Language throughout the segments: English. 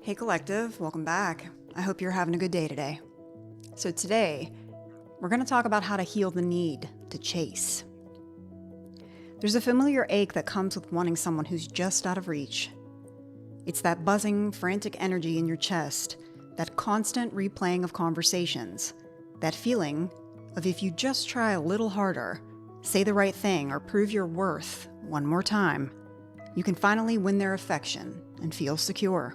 Hey Collective, welcome back. I hope you're having a good day today. So today, we're going to talk about how to heal the need to chase. There's a familiar ache that comes with wanting someone who's just out of reach. It's that buzzing, frantic energy in your chest, that constant replaying of conversations, that feeling of if you just try a little harder, say the right thing, or prove your worth one more time, you can finally win their affection and feel secure.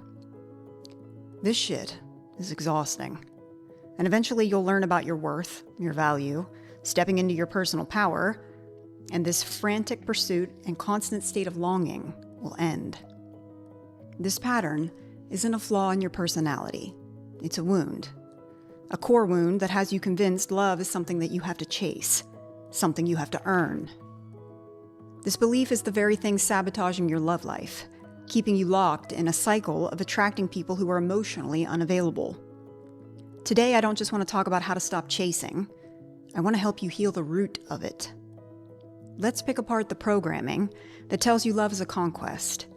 This shit is exhausting. And eventually you'll learn about your worth, your value, stepping into your personal power, and this frantic pursuit and constant state of longing will end. This pattern isn't a flaw in your personality. It's a wound. A core wound that has you convinced love is something that you have to chase, something you have to earn. This belief is the very thing sabotaging your love life, keeping you locked in a cycle of attracting people who are emotionally unavailable. Today, I don't just want to talk about how to stop chasing. I want to help you heal the root of it. Let's pick apart the programming that tells you love is a conquest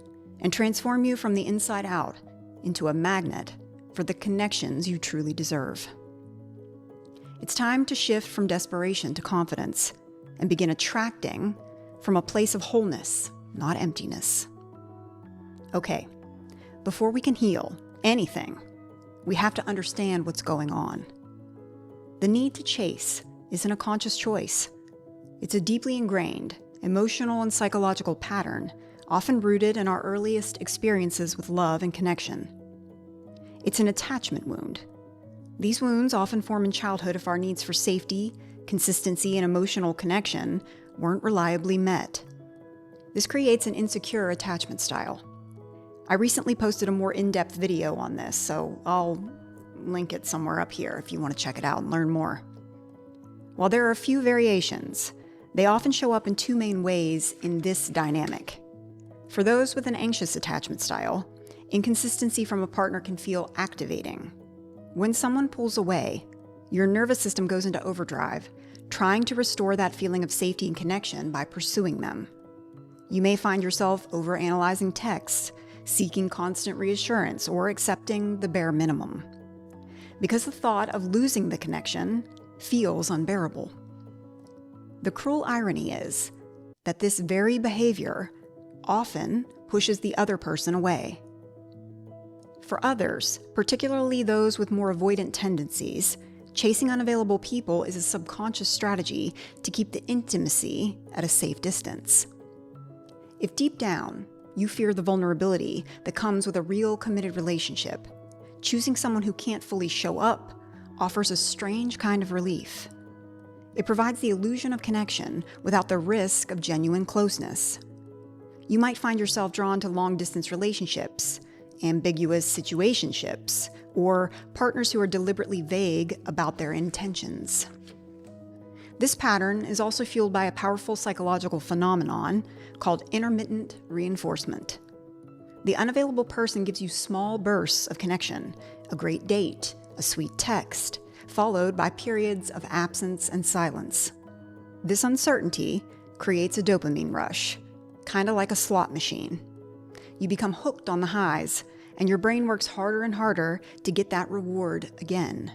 and transform you from the inside out into a magnet for the connections you truly deserve. It's time to shift from desperation to confidence and begin attracting from a place of wholeness, not emptiness. Okay, before we can heal anything, we have to understand what's going on. The need to chase isn't a conscious choice. It's a deeply ingrained, emotional and psychological pattern, often rooted in our earliest experiences with love and connection. It's an attachment wound. These wounds often form in childhood if our needs for safety, consistency, and emotional connection weren't reliably met. This creates an insecure attachment style. I recently posted a more in-depth video on this, so I'll link it somewhere up here if you want to check it out and learn more. While there are a few variations, they often show up in two main ways in this dynamic. For those with an anxious attachment style, inconsistency from a partner can feel activating. When someone pulls away, your nervous system goes into overdrive, trying to restore that feeling of safety and connection by pursuing them. You may find yourself overanalyzing texts, seeking constant reassurance, or accepting the bare minimum, because the thought of losing the connection feels unbearable. The cruel irony is that this very behavior often pushes the other person away. For others, particularly those with more avoidant tendencies, chasing unavailable people is a subconscious strategy to keep the intimacy at a safe distance. If deep down, you fear the vulnerability that comes with a real committed relationship, choosing someone who can't fully show up offers a strange kind of relief. It provides the illusion of connection without the risk of genuine closeness. You might find yourself drawn to long-distance relationships, ambiguous situationships, or partners who are deliberately vague about their intentions. This pattern is also fueled by a powerful psychological phenomenon called intermittent reinforcement. The unavailable person gives you small bursts of connection, a great date, a sweet text, followed by periods of absence and silence. This uncertainty creates a dopamine rush, kind of like a slot machine. You become hooked on the highs, and your brain works harder and harder to get that reward again.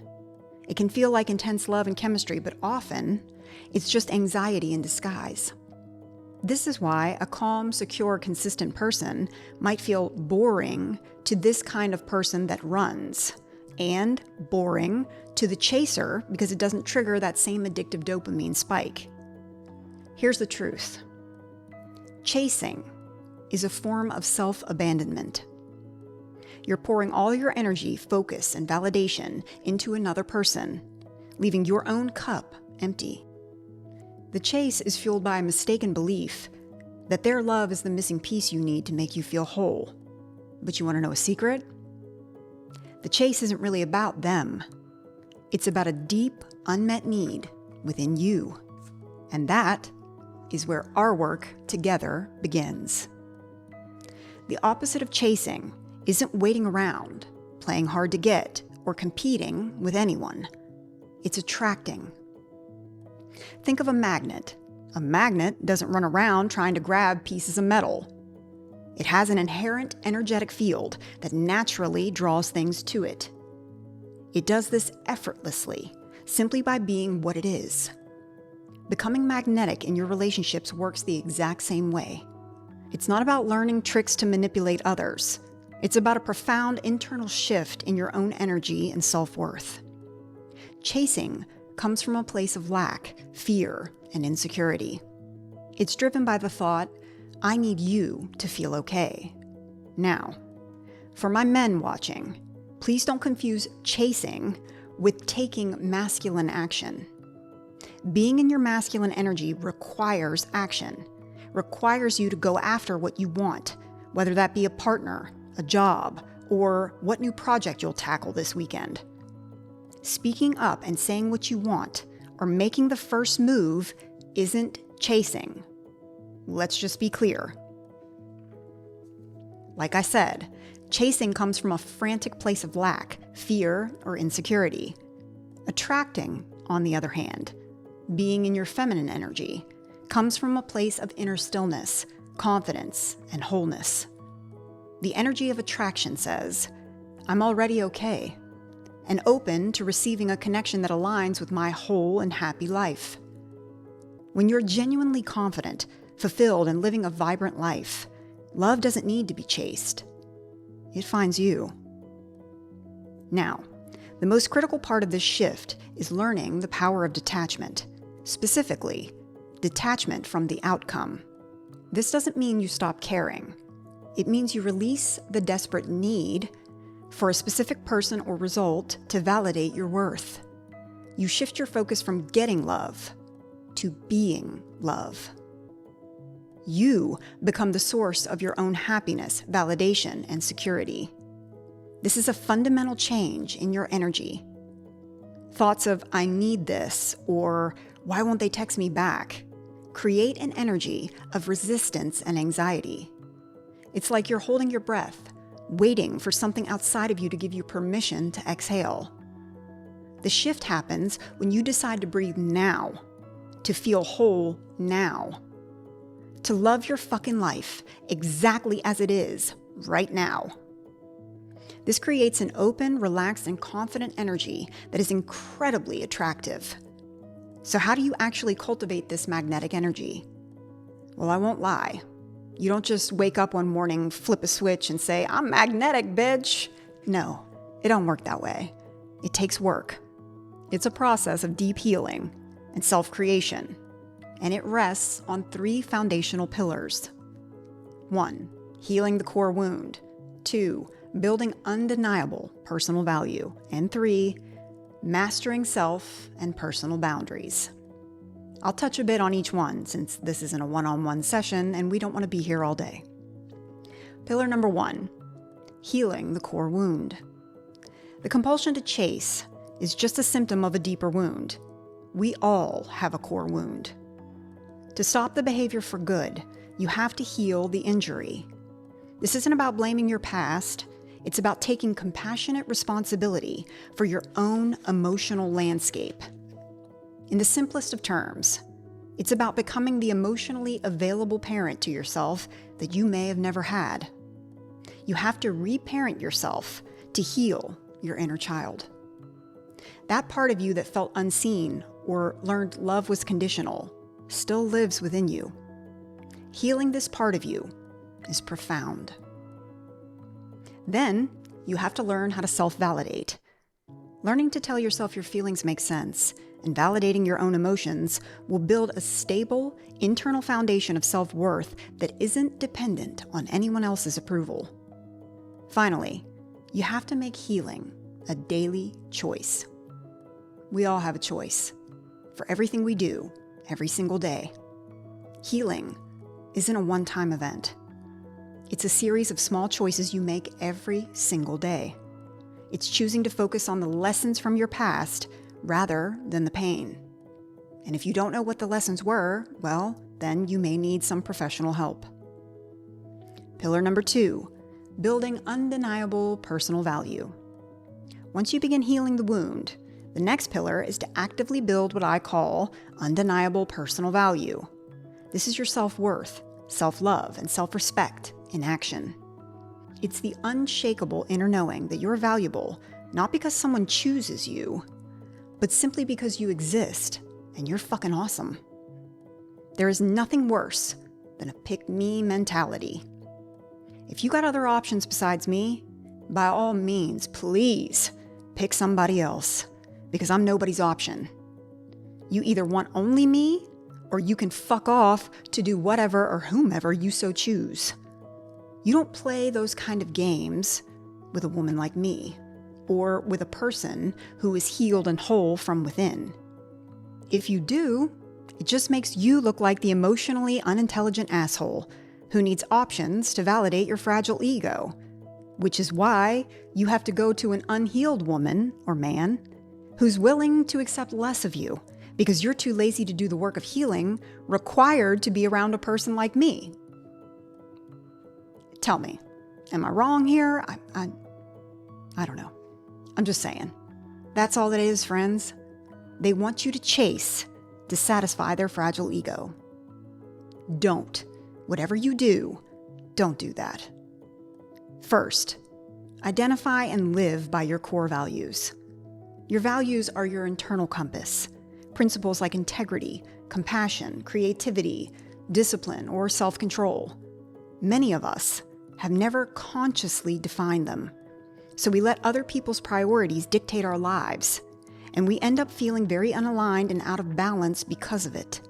It can feel like intense love and chemistry, but often it's just anxiety in disguise. This is why a calm, secure, consistent person might feel boring to this kind of person that runs, and boring to the chaser because it doesn't trigger that same addictive dopamine spike. Here's the truth. Chasing is a form of self-abandonment. You're pouring all your energy, focus, and validation into another person, leaving your own cup empty. The chase is fueled by a mistaken belief that their love is the missing piece you need to make you feel whole. But you want to know a secret? The chase isn't really about them. It's about a deep, unmet need within you. And that is where our work together begins. The opposite of chasing isn't waiting around, playing hard to get, or competing with anyone. It's attracting. Think of a magnet. A magnet doesn't run around trying to grab pieces of metal. It has an inherent energetic field that naturally draws things to it. It does this effortlessly, simply by being what it is. Becoming magnetic in your relationships works the exact same way. It's not about learning tricks to manipulate others. It's about a profound internal shift in your own energy and self-worth. Chasing comes from a place of lack, fear, and insecurity. It's driven by the thought, I need you to feel okay. Now, for my men watching, please don't confuse chasing with taking masculine action. Being in your masculine energy requires action, requires you to go after what you want, whether that be a partner, a job, or what new project you'll tackle this weekend. Speaking up and saying what you want, or making the first move, isn't chasing. Let's just be clear. Like I said, chasing comes from a frantic place of lack, fear, or insecurity. Attracting, on the other hand, being in your feminine energy, comes from a place of inner stillness, confidence, and wholeness. The energy of attraction says, I'm already okay, and open to receiving a connection that aligns with my whole and happy life. When you're genuinely confident, fulfilled, and living a vibrant life, love doesn't need to be chased. It finds you. Now, the most critical part of this shift is learning the power of detachment, specifically, detachment from the outcome. This doesn't mean you stop caring. It means you release the desperate need for a specific person or result to validate your worth. You shift your focus from getting love to being love. You become the source of your own happiness, validation, and security. This is a fundamental change in your energy. Thoughts of, I need this, or why won't they text me back, create an energy of resistance and anxiety. It's like you're holding your breath, waiting for something outside of you to give you permission to exhale. The shift happens when you decide to breathe now, to feel whole now, to love your fucking life exactly as it is right now. This creates an open, relaxed, and confident energy that is incredibly attractive. So how do you actually cultivate this magnetic energy? Well, I won't lie. You don't just wake up one morning, flip a switch, and say, I'm magnetic, bitch. No, it don't work that way. It takes work. It's a process of deep healing and self-creation, and it rests on 3 foundational pillars. 1, healing the core wound. 2, building undeniable personal value. And 3, mastering self and personal boundaries. I'll touch a bit on each one since this isn't a one-on-one session and we don't want to be here all day. Pillar number 1, healing the core wound. The compulsion to chase is just a symptom of a deeper wound. We all have a core wound. To stop the behavior for good, you have to heal the injury. This isn't about blaming your past. It's about taking compassionate responsibility for your own emotional landscape. In the simplest of terms, it's about becoming the emotionally available parent to yourself that you may have never had. You have to reparent yourself to heal your inner child. That part of you that felt unseen or learned love was conditional still lives within you. Healing this part of you is profound. Then, you have to learn how to self-validate. Learning to tell yourself your feelings make sense and validating your own emotions will build a stable, internal foundation of self-worth that isn't dependent on anyone else's approval. Finally, you have to make healing a daily choice. We all have a choice for everything we do every single day. Healing isn't a one-time event. It's a series of small choices you make every single day. It's choosing to focus on the lessons from your past rather than the pain. And if you don't know what the lessons were, well, then you may need some professional help. Pillar number 2, building undeniable personal value. Once you begin healing the wound, the next pillar is to actively build what I call undeniable personal value. This is your self-worth, self-love, and self-respect in action. It's the unshakable inner knowing that you're valuable, not because someone chooses you, but simply because you exist and you're fucking awesome. There is nothing worse than a pick-me mentality. If you got other options besides me, by all means, please pick somebody else, because I'm nobody's option. You either want only me, or you can fuck off to do whatever or whomever you so choose. You don't play those kind of games with a woman like me, or with a person who is healed and whole from within. If you do, it just makes you look like the emotionally unintelligent asshole who needs options to validate your fragile ego, which is why you have to go to an unhealed woman or man who's willing to accept less of you because you're too lazy to do the work of healing required to be around a person like me. Tell me, am I wrong here? I don't know. I'm just saying. That's all it is, friends. They want you to chase to satisfy their fragile ego. Don't. Whatever you do, don't do that. First, identify and live by your core values. Your values are your internal compass. Principles like integrity, compassion, creativity, discipline, or self-control. Many of us have never consciously defined them, so we let other people's priorities dictate our lives, and we end up feeling very unaligned and out of balance because of it.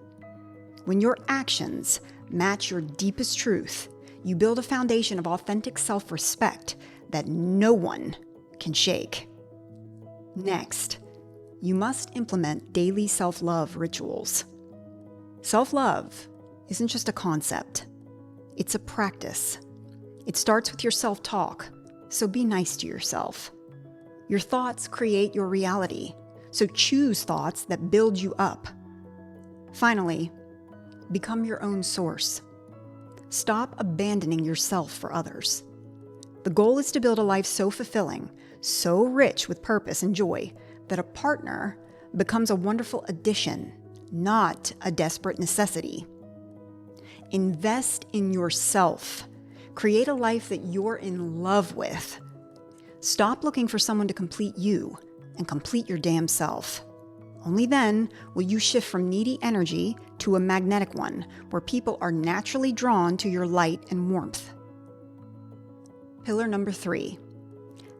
When your actions match your deepest truth, you build a foundation of authentic self-respect that no one can shake. Next, you must implement daily self-love rituals. Self-love isn't just a concept. It's a practice. It starts with your self-talk, so be nice to yourself. Your thoughts create your reality, so choose thoughts that build you up. Finally, become your own source. Stop abandoning yourself for others. The goal is to build a life so fulfilling, so rich with purpose and joy, that a partner becomes a wonderful addition, not a desperate necessity. Invest in yourself. Create a life that you're in love with. Stop looking for someone to complete you and complete your damn self. Only then will you shift from needy energy to a magnetic one where people are naturally drawn to your light and warmth. Pillar number 3,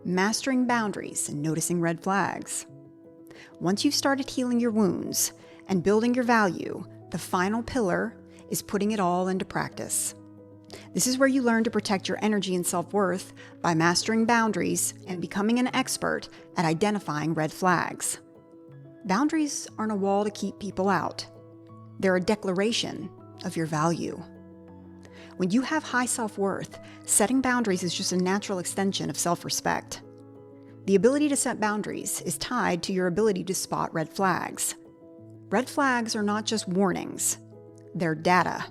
mastering boundaries and noticing red flags. Once you've started healing your wounds and building your value, the final pillar is putting it all into practice. This is where you learn to protect your energy and self-worth by mastering boundaries and becoming an expert at identifying red flags. Boundaries aren't a wall to keep people out. They're a declaration of your value. When you have high self-worth, setting boundaries is just a natural extension of self-respect. The ability to set boundaries is tied to your ability to spot red flags. Red flags are not just warnings. They're data.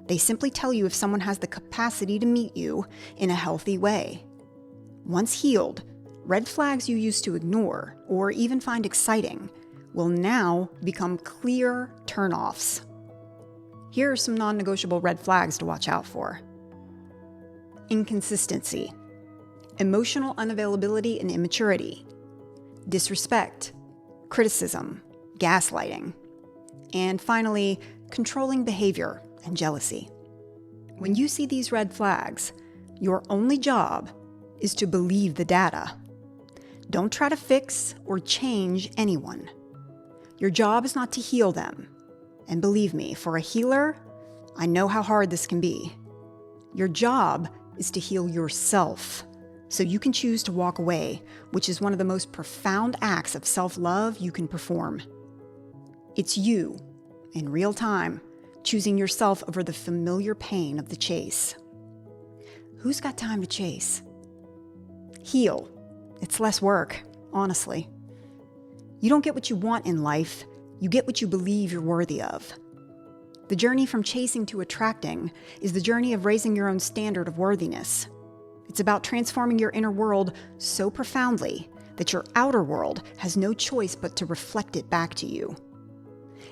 They simply tell you if someone has the capacity to meet you in a healthy way. Once healed, red flags you used to ignore or even find exciting will now become clear turnoffs. Here are some non-negotiable red flags to watch out for. Inconsistency, emotional unavailability and immaturity, disrespect, criticism, gaslighting, and finally, controlling behavior and jealousy. When you see these red flags, your only job is to believe the data. Don't try to fix or change anyone. Your job is not to heal them. And believe me, for a healer, I know how hard this can be. Your job is to heal yourself, so you can choose to walk away, which is one of the most profound acts of self-love you can perform. It's you, in real time, choosing yourself over the familiar pain of the chase. Who's got time to chase? Heal. It's less work, honestly. You don't get what you want in life, you get what you believe you're worthy of. The journey from chasing to attracting is the journey of raising your own standard of worthiness. It's about transforming your inner world so profoundly that your outer world has no choice but to reflect it back to you.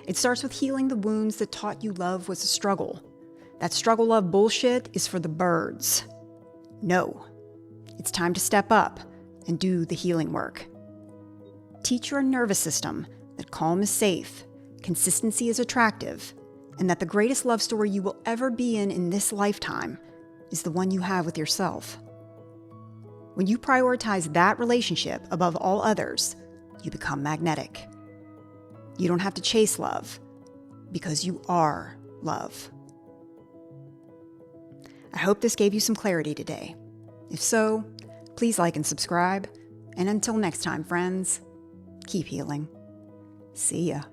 It starts with healing the wounds that taught you love was a struggle, That struggle love bullshit is for the birds. No, it's time to step up and do the healing work. Teach your nervous system that calm is safe, consistency is attractive, and that the greatest love story you will ever be in this lifetime is the one you have with yourself. When you prioritize that relationship above all others, you become magnetic. You don't have to chase love, because you are love. I hope this gave you some clarity today. If so, please like and subscribe. And until next time, friends, keep healing. See ya.